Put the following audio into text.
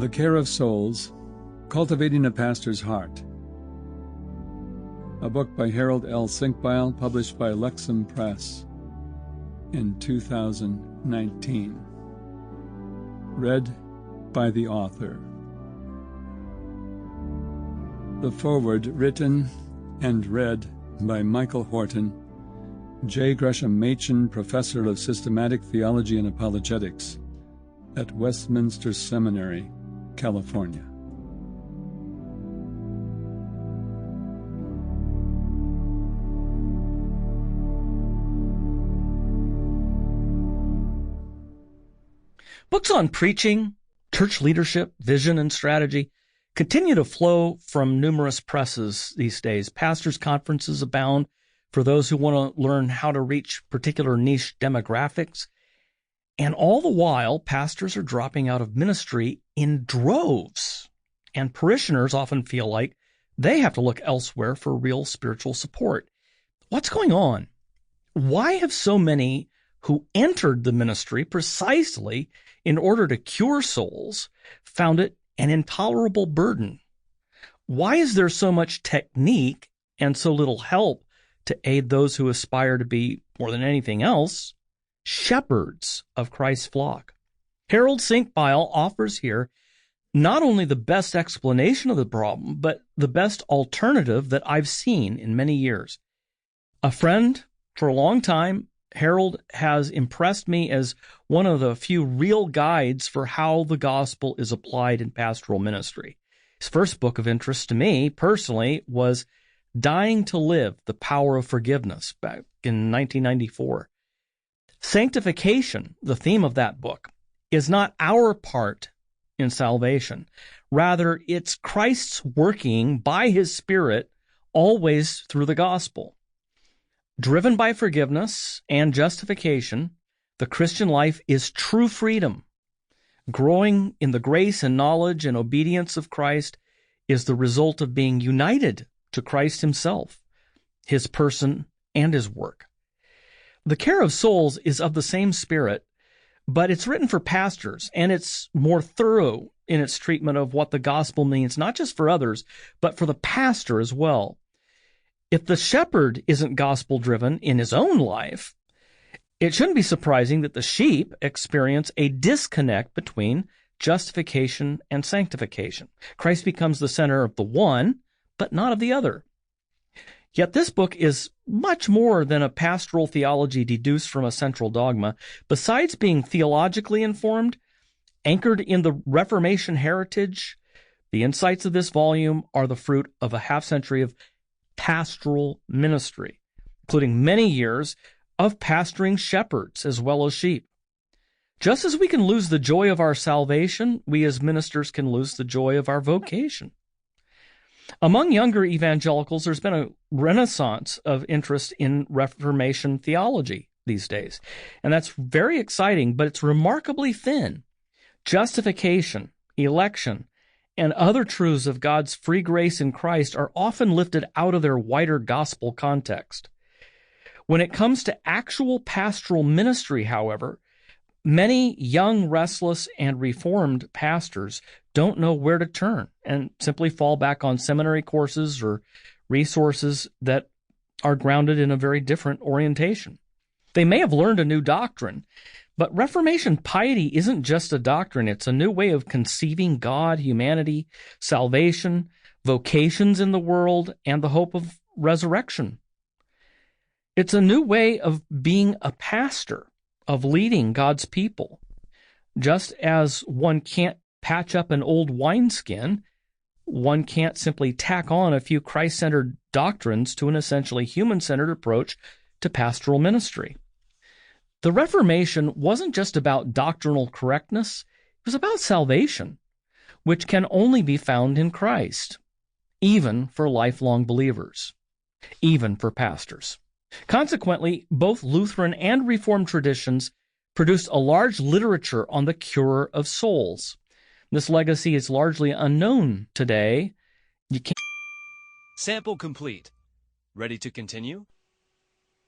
The Care of Souls, Cultivating a Pastor's Heart. A book by Harold L. Senkbeil, published by Lexham Press in 2019. Read by the author. The foreword written and read by Michael Horton, J. Gresham Machen, Professor of Systematic Theology and Apologetics at Westminster Seminary, California. Books on preaching, church leadership, vision, and strategy continue to flow from numerous presses these days. Pastors' conferences abound for those who want to learn how to reach particular niche demographics. And all the while, pastors are dropping out of ministry in droves, and parishioners often feel like they have to look elsewhere for real spiritual support. What's going on? Why have so many who entered the ministry precisely in order to cure souls found it an intolerable burden? Why is there so much technique and so little help to aid those who aspire to be, more than anything else, shepherds of Christ's flock? Harold Senkbeil offers here not only the best explanation of the problem, but the best alternative that I've seen in many years. A friend for a long time, Harold has impressed me as one of the few real guides for how the gospel is applied in pastoral ministry. His first book of interest to me personally was Dying to Live, The Power of Forgiveness, back in 1994. Sanctification, the theme of that book, is not our part in salvation. Rather, it's Christ's working by His Spirit always through the gospel. Driven by forgiveness and justification, the Christian life is true freedom. Growing in the grace and knowledge and obedience of Christ is the result of being united to Christ Himself, His person, and His work. The Care of Souls is of the same spirit, but it's written for pastors, and it's more thorough in its treatment of what the gospel means, not just for others, but for the pastor as well. If the shepherd isn't gospel-driven in his own life, it shouldn't be surprising that the sheep experience a disconnect between justification and sanctification. Christ becomes the center of the one, but not of the other. Yet this book is much more than a pastoral theology deduced from a central dogma. Besides being theologically informed, anchored in the Reformation heritage, the insights of this volume are the fruit of a half-century of pastoral ministry, including many years of pastoring shepherds as well as sheep. Just as we can lose the joy of our salvation, we as ministers can lose the joy of our vocation. Among younger evangelicals, there's been a renaissance of interest in Reformation theology these days, and that's very exciting, but it's remarkably thin. Justification, election, and other truths of God's free grace in Christ are often lifted out of their wider gospel context. When it comes to actual pastoral ministry, however, many young, restless, and reformed pastors don't know where to turn and simply fall back on seminary courses or resources that are grounded in a very different orientation. They may have learned a new doctrine, but Reformation piety isn't just a doctrine. It's a new way of conceiving God, humanity, salvation, vocations in the world, and the hope of resurrection. It's a new way of being a pastor, of leading God's people. Just as one can't patch up an old wineskin, one can't simply tack on a few Christ-centered doctrines to an essentially human-centered approach to pastoral ministry. The Reformation wasn't just about doctrinal correctness, it was about salvation, which can only be found in Christ, even for lifelong believers, even for pastors. Consequently, both Lutheran and Reformed traditions produced a large literature on the cure of souls. This legacy is largely unknown today. Sample complete. Ready to continue?